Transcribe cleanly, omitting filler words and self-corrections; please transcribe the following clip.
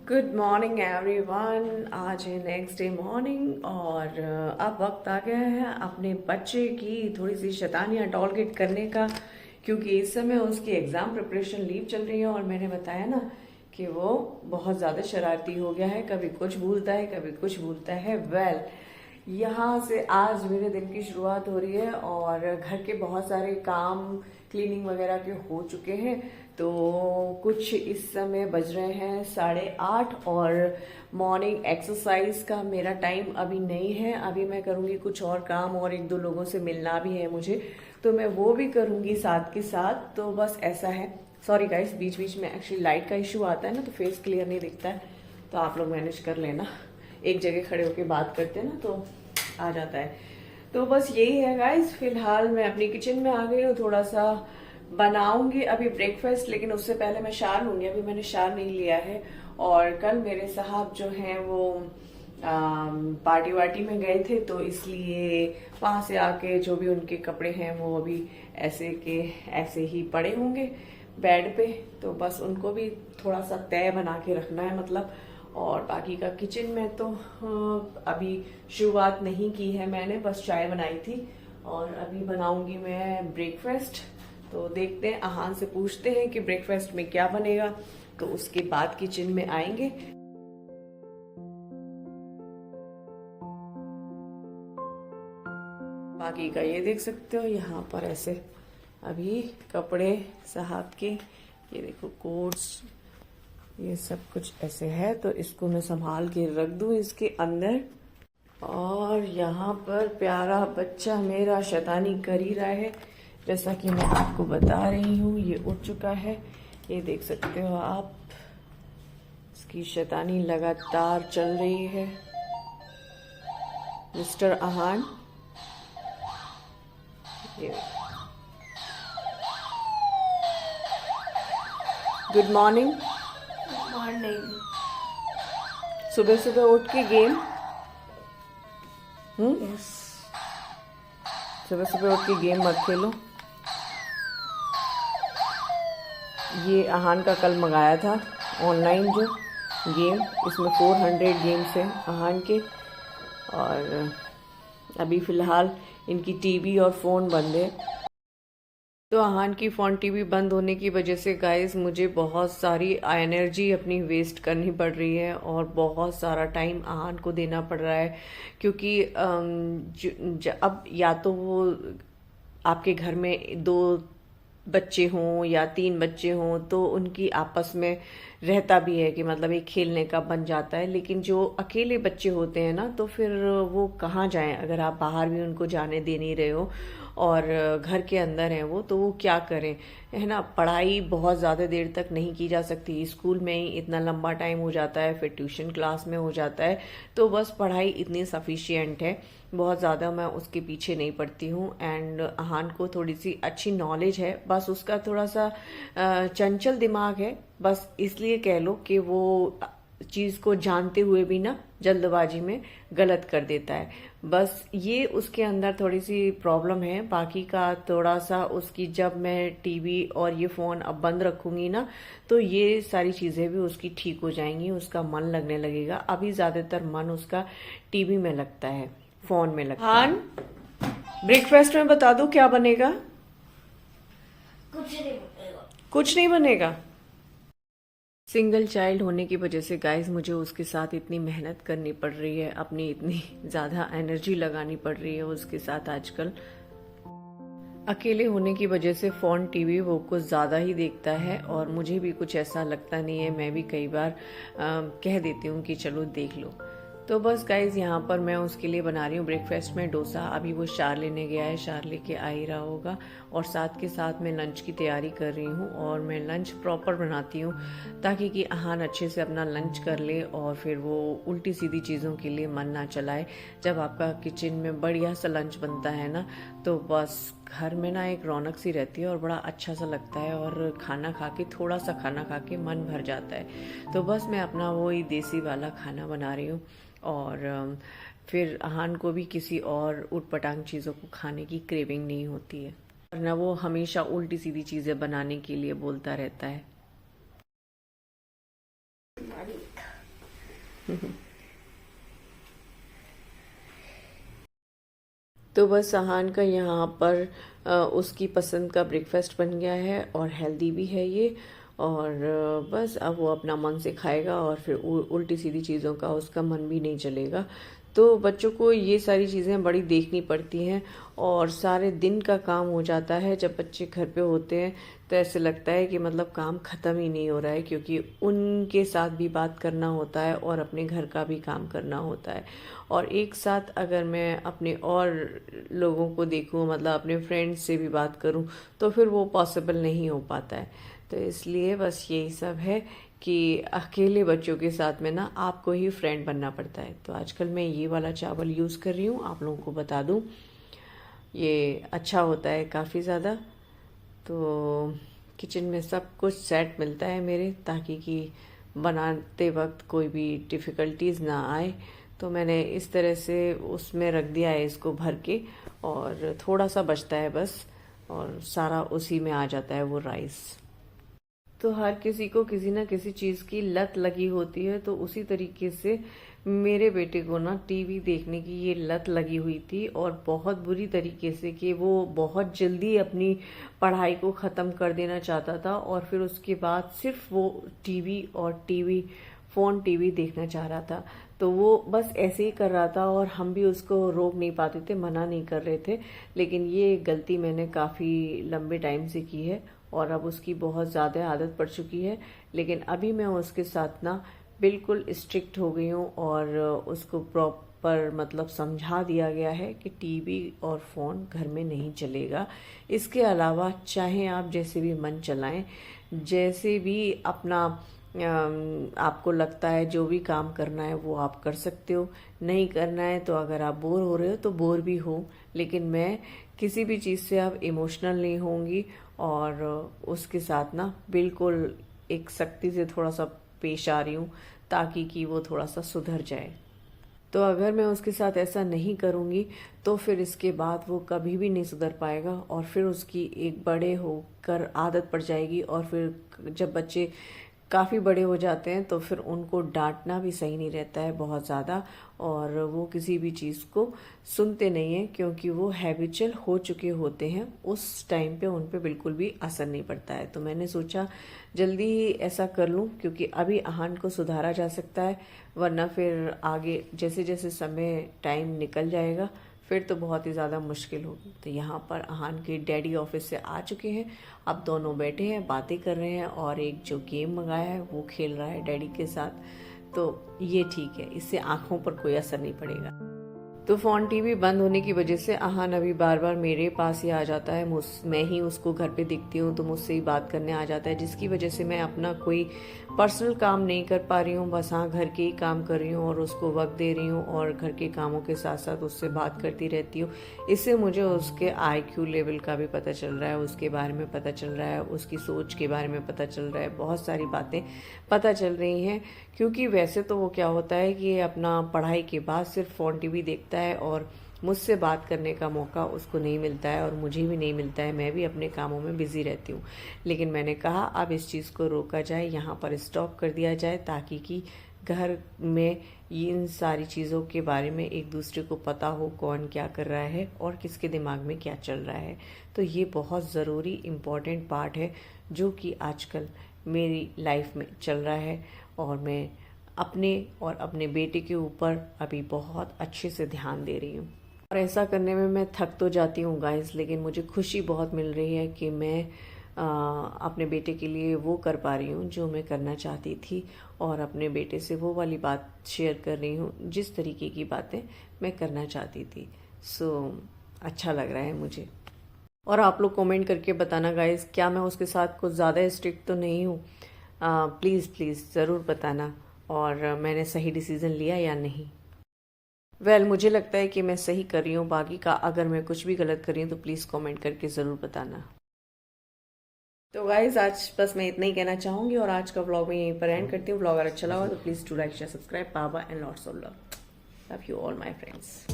Good morning everyone. आज है next day morning और अब वक्त आ गया है अपने बच्चे की थोड़ी सी शैतानियां टॉलगेट करने का, क्योंकि इस समय उसकी एग्ज़ाम प्रिपरेशन लीव चल रही है और मैंने बताया ना कि वो बहुत ज़्यादा शरारती हो गया है, कभी कुछ भूलता है कभी कुछ भूलता है। यहाँ से आज मेरे दिन की शुरुआत हो रही है और घर के बहुत सारे काम क्लीनिंग वगैरह के हो चुके हैं। तो कुछ इस समय बज रहे हैं 8:30 और मॉर्निंग एक्सरसाइज का मेरा टाइम अभी नहीं है। अभी मैं करूँगी कुछ और काम और एक दो लोगों से मिलना भी है मुझे, तो मैं वो भी करूँगी साथ के साथ। तो बस ऐसा है। सॉरी गाइस, बीच बीच में एक्चुअली लाइट का इशू आता है ना, तो फेस क्लियर नहीं दिखता है, तो आप लोग मैनेज कर लेना। एक जगह खड़े होके बात करते हैं ना तो आ जाता है। तो बस यही है गाइस। फिलहाल मैं अपनी किचन में आ गई हूँ, थोड़ा सा बनाऊंगी अभी ब्रेकफास्ट, लेकिन उससे पहले मैं शार लूंगी। अभी मैंने शार नहीं लिया है और कल मेरे साहब जो हैं वो पार्टी वार्टी में गए थे, तो इसलिए वहां से आके जो भी उनके कपड़े हैं वो अभी ऐसे के ऐसे ही पड़े होंगे बेड पे। तो बस उनको भी थोड़ा सा तय बना के रखना है मतलब। और बाकी का किचन में तो अभी शुरुआत नहीं की है मैंने, बस चाय बनाई थी और अभी बनाऊंगी मैं ब्रेकफास्ट। तो देखते हैं, अहान से पूछते हैं कि ब्रेकफास्ट में क्या बनेगा, तो उसके बाद किचन में आएंगे। बाकी का ये देख सकते हो, यहाँ पर ऐसे अभी कपड़े साहब के, ये देखो कोट्स, ये सब कुछ ऐसे है, तो इसको मैं संभाल के रख दूं इसके अंदर। और यहाँ पर प्यारा बच्चा मेरा शैतानी कर ही रहा है, जैसा कि मैं आपको बता रही हूँ। ये उठ चुका है, ये देख सकते हो आप, इसकी शैतानी लगातार चल रही है। मिस्टर अहान, ये गुड मॉर्निंग। मॉर्निंग। सुबह सुबह उठ के गेम। यस। सुबह सुबह उठ के गेम मत खेलो। ये अहान का कल मंगाया था ऑनलाइन जो गेम, इसमें 400 गेम्स हैं अहान के। और अभी फ़िलहाल इनकी टीवी और फ़ोन बंद है। तो अहान की फ़ोन टीवी बंद होने की वजह से गाइस मुझे बहुत सारी एनर्जी अपनी वेस्ट करनी पड़ रही है और बहुत सारा टाइम अहान को देना पड़ रहा है, क्योंकि अब या तो वो आपके घर में 2 बच्चे हों या 3 बच्चे हों तो उनकी आपस में रहता भी है कि मतलब एक खेलने का बन जाता है। लेकिन जो अकेले बच्चे होते हैं ना, तो फिर वो कहाँ जाएं अगर आप बाहर भी उनको जाने दे नहीं रहे हो और घर के अंदर हैं वो, तो वो क्या करें, है ना। पढ़ाई बहुत ज़्यादा देर तक नहीं की जा सकती, स्कूल में ही इतना लंबा टाइम हो जाता है, फिर ट्यूशन क्लास में हो जाता है। तो बस पढ़ाई इतनी सफिशिएंट है, बहुत ज़्यादा मैं उसके पीछे नहीं पड़ती हूँ। एंड अहान को थोड़ी सी अच्छी नॉलेज है, बस उसका थोड़ा सा चंचल दिमाग है, बस इसलिए कह लो कि वो चीज़ को जानते हुए भी ना जल्दबाजी में गलत कर देता है। बस ये उसके अंदर थोड़ी सी प्रॉब्लम है। बाकी का थोड़ा सा उसकी, जब मैं टीवी और ये फ़ोन अब बंद रखूंगी ना, तो ये सारी चीज़ें भी उसकी ठीक हो जाएंगी, उसका मन लगने लगेगा। अभी ज़्यादातर मन उसका टीवी में लगता है, फ़ोन में लगता है। हान, ब्रेकफास्ट में बता दो क्या बनेगा? कुछ नहीं बनेगा। कुछ नहीं बनेगा। सिंगल चाइल्ड होने की वजह से गाइस मुझे उसके साथ इतनी मेहनत करनी पड़ रही है, अपनी इतनी ज़्यादा एनर्जी लगानी पड़ रही है उसके साथ आजकल। अकेले होने की वजह से फ़ोन टीवी वो कुछ ज़्यादा ही देखता है और मुझे भी कुछ ऐसा लगता नहीं है। मैं भी कई बार कह देती हूँ कि चलो देख लो। तो बस गाइज यहाँ पर मैं उसके लिए बना रही हूँ ब्रेकफास्ट में डोसा। अभी वो शार लेने गया है, शार लेके आ ही रहा होगा। और साथ के साथ मैं लंच की तैयारी कर रही हूँ और मैं लंच प्रॉपर बनाती हूँ ताकि कि अहान अच्छे से अपना लंच कर ले और फिर वो उल्टी सीधी चीज़ों के लिए मन ना चलाए। जब आपका किचन में बढ़िया सा लंच बनता है ना, तो बस घर में ना एक रौनक सी रहती है और बड़ा अच्छा सा लगता है और खाना खा के, थोड़ा सा खाना खा के मन भर जाता है। तो बस मैं अपना वही देसी वाला खाना बना रही हूँ और फिर अहान को भी किसी और उटपटांग चीज़ों को खाने की क्रेविंग नहीं होती है, वरना वो हमेशा उल्टी सीधी चीज़ें बनाने के लिए बोलता रहता है। तो बस अहान का यहाँ पर उसकी पसंद का ब्रेकफास्ट बन गया है और हेल्दी भी है ये। और बस अब वो अपना मन से खाएगा और फिर उल्टी सीधी चीज़ों का उसका मन भी नहीं चलेगा। तो बच्चों को ये सारी चीज़ें बड़ी देखनी पड़ती हैं और सारे दिन का काम हो जाता है। जब बच्चे घर पे होते हैं तो ऐसे लगता है कि मतलब काम ख़त्म ही नहीं हो रहा है, क्योंकि उनके साथ भी बात करना होता है और अपने घर का भी काम करना होता है। और एक साथ अगर मैं अपने और लोगों को देखूं, मतलब अपने फ्रेंड्स से भी बात करूं, तो फिर वो पॉसिबल नहीं हो पाता है। तो इसलिए बस यही सब है कि अकेले बच्चों के साथ में ना आपको ही फ्रेंड बनना पड़ता है। तो आजकल मैं ये वाला चावल यूज़ कर रही हूँ, आप लोगों को बता दूँ ये अच्छा होता है काफ़ी ज़्यादा। तो किचन में सब कुछ सेट मिलता है मेरे, ताकि कि बनाते वक्त कोई भी डिफ़िकल्टीज ना आए। तो मैंने इस तरह से उसमें रख दिया है इसको भर के, और थोड़ा सा बचता है बस, और सारा उसी में आ जाता है वो राइस। तो हर किसी को किसी ना किसी चीज़ की लत लगी होती है, तो उसी तरीके से मेरे बेटे को ना टीवी देखने की ये लत लगी हुई थी, और बहुत बुरी तरीके से, कि वो बहुत जल्दी अपनी पढ़ाई को ख़त्म कर देना चाहता था और फिर उसके बाद सिर्फ वो टीवी और फ़ोन टीवी देखना चाह रहा था। तो वो बस ऐसे ही कर रहा था और हम भी उसको रोक नहीं पाते थे, मना नहीं कर रहे थे। लेकिन ये गलती मैंने काफ़ी लंबे टाइम से की है और अब उसकी बहुत ज़्यादा आदत पड़ चुकी है। लेकिन अभी मैं उसके साथ ना बिल्कुल स्ट्रिक्ट हो गई हूँ और उसको प्रॉपर मतलब समझा दिया गया है कि टीवी और फ़ोन घर में नहीं चलेगा। इसके अलावा चाहे आप जैसे भी मन चलाएं, जैसे भी अपना आपको लगता है जो भी काम करना है वो आप कर सकते हो। नहीं करना है तो अगर आप बोर हो रहे हो तो बोर भी हो, लेकिन मैं किसी भी चीज़ से अब इमोशनल नहीं होंगी और उसके साथ ना बिल्कुल एक सख्ती से थोड़ा सा पेश आ रही हूँ, ताकि कि वो थोड़ा सा सुधर जाए। तो अगर मैं उसके साथ ऐसा नहीं करूँगी तो फिर इसके बाद वो कभी भी नहीं सुधर पाएगा, और फिर उसकी एक बड़े होकर आदत पड़ जाएगी। और फिर जब बच्चे काफ़ी बड़े हो जाते हैं तो फिर उनको डांटना भी सही नहीं रहता है बहुत ज़्यादा, और वो किसी भी चीज़ को सुनते नहीं हैं, क्योंकि वो हैबिचुअल हो चुके होते हैं। उस टाइम पे उन पे बिल्कुल भी असर नहीं पड़ता है। तो मैंने सोचा जल्दी ही ऐसा कर लूं, क्योंकि अभी अहान को सुधारा जा सकता है, वरना फिर आगे जैसे जैसे समय टाइम निकल जाएगा फिर तो बहुत ही ज़्यादा मुश्किल होगी। तो यहाँ पर अहान के डैडी ऑफिस से आ चुके हैं, अब दोनों बैठे हैं, बातें कर रहे हैं, और एक जो गेम मंगाया है वो खेल रहा है डैडी के साथ। तो ये ठीक है, इससे आंखों पर कोई असर नहीं पड़ेगा। तो फ़ोन टीवी बंद होने की वजह से अहान अभी बार बार मेरे पास ही आ जाता है, मैं ही उसको घर पे दिखती हूँ तो मुझसे ही बात करने आ जाता है, जिसकी वजह से मैं अपना कोई पर्सनल काम नहीं कर पा रही हूँ। बस हाँ, घर के ही काम कर रही हूँ और उसको वक्त दे रही हूँ, और घर के कामों के साथ साथ उससे बात करती रहती हूँ। इससे मुझे उसके IQ लेवल का भी पता चल रहा है, उसके बारे में पता चल रहा है, उसकी सोच के बारे में पता चल रहा है, बहुत सारी बातें पता चल रही हैं। क्योंकि वैसे तो वो क्या होता है कि अपना पढ़ाई के बाद सिर्फ फ़ोन टीवी देखता है और मुझसे बात करने का मौका उसको नहीं मिलता है, और मुझे भी नहीं मिलता है, मैं भी अपने कामों में बिजी रहती हूँ। लेकिन मैंने कहा अब इस चीज़ को रोका जाए, यहाँ पर स्टॉप कर दिया जाए, ताकि कि घर में इन सारी चीज़ों के बारे में एक दूसरे को पता हो कौन क्या कर रहा है और किसके दिमाग में क्या चल रहा है। तो ये बहुत ज़रूरी इम्पॉर्टेंट पार्ट है जो कि आजकल मेरी लाइफ में चल रहा है, और मैं अपने और अपने बेटे के ऊपर अभी बहुत अच्छे से ध्यान दे रही हूँ। और ऐसा करने में मैं थक तो जाती हूँ गाइस, लेकिन मुझे खुशी बहुत मिल रही है कि मैं अपने बेटे के लिए वो कर पा रही हूँ जो मैं करना चाहती थी, और अपने बेटे से वो वाली बात शेयर कर रही हूँ जिस तरीके की बातें मैं करना चाहती थी। सो अच्छा लग रहा है मुझे। और आप लोग कमेंट करके बताना गाइस, क्या मैं उसके साथ कुछ ज़्यादा स्ट्रिक्ट तो नहीं हूँ? प्लीज़ प्लीज़ ज़रूर बताना, और मैंने सही डिसीज़न लिया या नहीं। मुझे लगता है कि मैं सही कर रही हूँ, बाकी का अगर मैं कुछ भी गलत कर रही हूँ तो प्लीज़ कमेंट करके ज़रूर बताना। तो गाइज आज बस मैं इतना ही कहना चाहूँगी, और आज का व्लॉग मैं यहीं पर एंड करती हूँ। व्लॉग अगर अच्छा लगा तो please do like share subscribe. Baba and lots of love you all my friends.